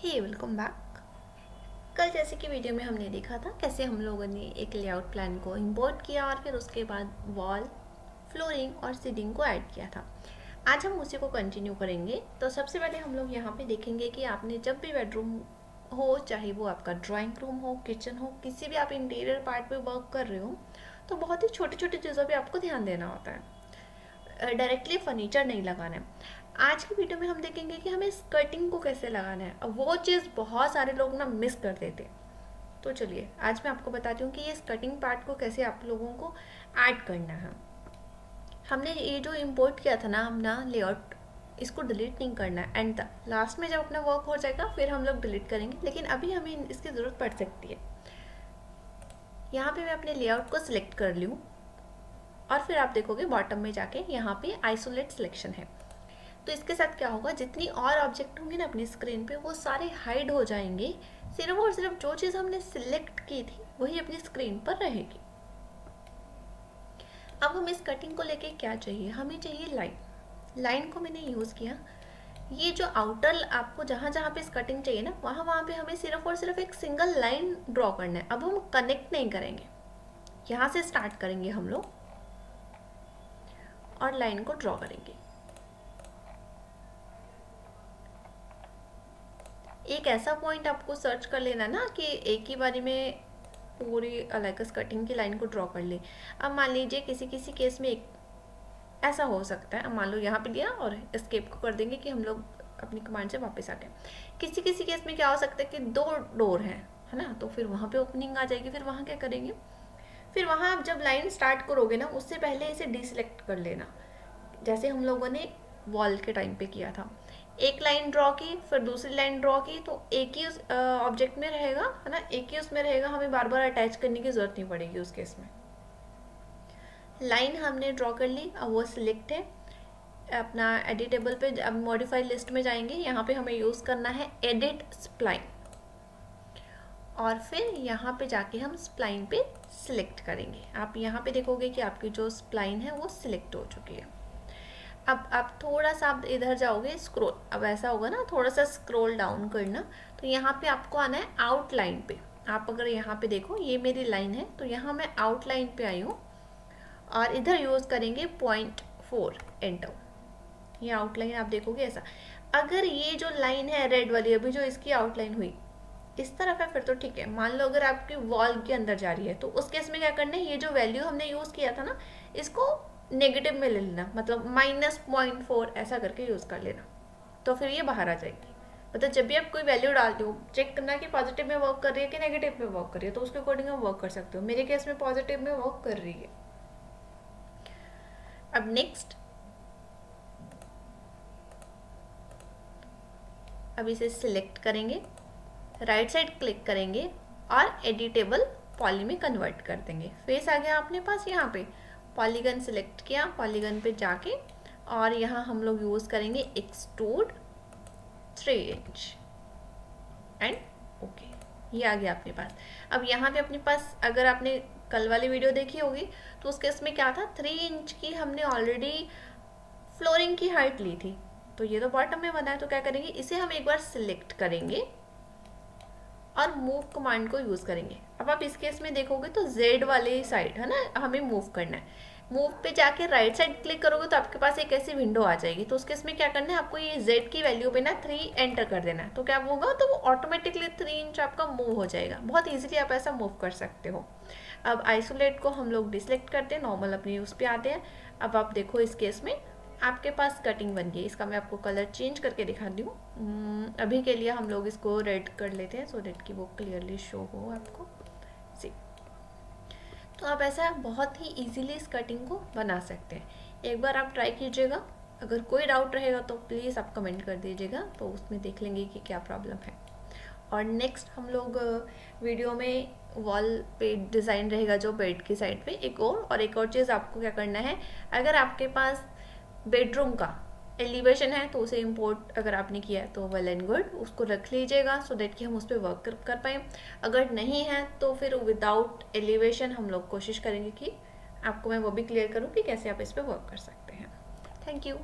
हे welcome back. कल जैसे कि वीडियो में हमने देखा था कैसे हम लोगों ने एक लेआउट प्लान को इंपोर्ट किया और फिर उसके बाद वॉल, फ्लोरिंग और सीलिंग को ऐड किया था। आज हम उसी को कंटिन्यू करेंगे। तो सबसे पहले हम लोग यहाँ पे देखेंगे कि आपने जब भी बेडरूम हो, चाहे वो आपका ड्राइंग रूम हो, किचन हो, किसी भी आप इंटीरियर पार्ट पे वर्क कर रहे हो, तो बहुत ही छोटी छोटी चीज़ों पे आपको ध्यान देना होता है। डायरेक्टली फर्नीचर नहीं लगाना है। आज की वीडियो में हम देखेंगे कि हमें स्कर्टिंग को कैसे लगाना है। अब वो चीज़ बहुत सारे लोग ना मिस कर देते। तो चलिए आज मैं आपको बताती हूँ कि ये स्कर्टिंग पार्ट को कैसे आप लोगों को ऐड करना है। हमने ये जो इम्पोर्ट किया था ना, हम ना लेआउट, इसको डिलीट नहीं करना है। एंड लास्ट में जब अपना वर्क हो जाएगा फिर हम लोग डिलीट करेंगे, लेकिन अभी हमें इसकी ज़रूरत पड़ सकती है। यहाँ पे मैं अपने लेआउट को सिलेक्ट कर लूँ और फिर आप देखोगे बॉटम में जाके यहाँ पे आइसोलेट सिलेक्शन है। तो इसके साथ क्या होगा, जितनी और ऑब्जेक्ट होंगे ना अपनी स्क्रीन पे वो सारे हाइड हो जाएंगे। सिर्फ और सिर्फ जो चीज़ हमने सिलेक्ट की थी वही अपनी स्क्रीन पर रहेगी। अब हम इस कटिंग को लेके क्या चाहिए, हमें चाहिए लाइन। लाइन को मैंने यूज़ किया। ये जो आउटर आपको जहाँ जहाँ पे इस कटिंग चाहिए ना, वहाँ वहाँ पे हमें सिर्फ और सिर्फ एक सिंगल लाइन ड्रॉ करना है। अब हम कनेक्ट नहीं करेंगे, यहाँ से स्टार्ट करेंगे हम लोग और लाइन को ड्रॉ करेंगे। एक ऐसा पॉइंट आपको सर्च कर लेना ना कि एक ही बारी में पूरी अलग कटिंग की लाइन को ड्रॉ कर ले। अब मान लीजिए किसी किसी केस में एक ऐसा हो सकता है, अब मान लो यहाँ पे लिया और एस्केप को कर देंगे कि हम लोग अपनी कमांड से वापस आ गए। किसी किसी केस में क्या हो सकता है कि दो डोर हैं, है ना, तो फिर वहाँ पे ओपनिंग आ जाएगी। फिर वहाँ क्या करेंगे, फिर वहाँ आप जब लाइन स्टार्ट करोगे ना उससे पहले इसे डिसलेक्ट कर लेना, जैसे हम लोगों ने वॉल के टाइम पे किया था। एक लाइन ड्रॉ की, फिर दूसरी लाइन ड्रॉ की, तो एक ही उस ऑब्जेक्ट में रहेगा, है ना, एक ही उसमें रहेगा, हमें बार बार अटैच करने की ज़रूरत नहीं पड़ेगी उस केस में। लाइन हमने ड्रॉ कर ली, अब वो सिलेक्ट है। अपना एडिटेबल पे अब मॉडिफाई लिस्ट में जाएंगे, यहाँ पे हमें यूज़ करना है एडिट स्प्लाइन और फिर यहाँ पे जाके हम स्प्लाइन पे सिलेक्ट करेंगे। आप यहाँ पे देखोगे कि आपकी जो स्प्लाइन है वो सिलेक्ट हो चुकी है। अब आप थोड़ा सा आप इधर जाओगे स्क्रॉल, अब ऐसा होगा ना, थोड़ा सा स्क्रॉल डाउन करना, तो यहाँ पे आपको आना है आउटलाइन पे। आप अगर यहाँ पे देखो ये मेरी लाइन है, तो यहाँ मैं आउटलाइन पे आई हूँ और इधर यूज़ करेंगे 0.4 एंटर। ये आउटलाइन आप देखोगे ऐसा। अगर ये जो लाइन है रेड वाली, अभी जो इसकी आउटलाइन हुई इस तरफ है, फिर तो ठीक है। मान लो अगर आपकी वॉल के अंदर जा रही है, तो उस केस में क्या करना है, ये जो वैल्यू हमने यूज़ किया था ना, इसको नेगेटिव में ले लेना, मतलब -0.4 ऐसा करके यूज़ कर लेना, तो फिर ये बाहर आ जाएगी। मतलब जब भी आप कोई वैल्यू डालते हो, चेक करना कि पॉजिटिव में वर्क कर रही है कि नेगेटिव में वर्क कर रही है, तो उसके अकॉर्डिंग आप वर्क कर सकते हो। मेरे केस में पॉजिटिव में वर्क कर रही है। अब नेक्स्ट, अब इसे सिलेक्ट करेंगे, राइट साइड क्लिक करेंगे और एडिटेबल पॉली में कन्वर्ट कर देंगे। फेस आ गया अपने पास। यहाँ पे पॉलीगन सिलेक्ट किया, पॉलीगन पे जाके और यहाँ हम लोग यूज़ करेंगे एक्सट्रूड 3 इंच एंड ओके। ये आ गया अपने पास। अब यहाँ पे अपने पास, अगर आपने कल वाली वीडियो देखी होगी तो उसके इसमें क्या था, 3 इंच की हमने ऑलरेडी फ्लोरिंग की हाइट ली थी। तो ये तो बॉटम में बना है, तो क्या करेंगे, इसे हम एक बार सिलेक्ट करेंगे और मूव कमांड को यूज़ करेंगे। अब आप इस केस में देखोगे तो जेड वाले साइड है ना, हमें मूव करना है। मूव पे जाके राइट साइड क्लिक करोगे तो आपके पास एक ऐसी विंडो आ जाएगी। तो उस केस में क्या करना है, आपको ये जेड की वैल्यू पे ना 3 एंटर कर देना है। तो क्या होगा, तो वो ऑटोमेटिकली 3 इंच आपका मूव हो जाएगा। बहुत ईजिली आप ऐसा मूव कर सकते हो। अब आइसोलेट को हम लोग डिसलेक्ट करते हैं, नॉर्मल अपने यूज़ पे आते हैं। अब आप देखो इस केस में आपके पास कटिंग बन गई। इसका मैं आपको कलर चेंज करके दिखाती हूँ। अभी के लिए हम लोग इसको रेड कर लेते हैं, सो दैट कि वो क्लियरली शो हो आपको। सी, तो आप ऐसा बहुत ही इजीली इस कटिंग को बना सकते हैं। एक बार आप ट्राई कीजिएगा। अगर कोई डाउट रहेगा तो प्लीज़ आप कमेंट कर दीजिएगा, तो उसमें देख लेंगे कि क्या प्रॉब्लम है। और नेक्स्ट हम लोग वीडियो में वॉल पे डिज़ाइन रहेगा जो बेड की साइड पे। एक और चीज़ आपको क्या करना है, अगर आपके पास बेडरूम का एलिवेशन है तो उसे इंपोर्ट अगर आपने किया है तो वेल एंड गुड, उसको रख लीजिएगा सो दैट कि हम उस पर वर्क कर पाएँ। अगर नहीं है तो फिर विदाउट एलिवेशन हम लोग कोशिश करेंगे कि आपको मैं वो भी क्लियर करूँ कि कैसे आप इस पर वर्क कर सकते हैं। Thank you.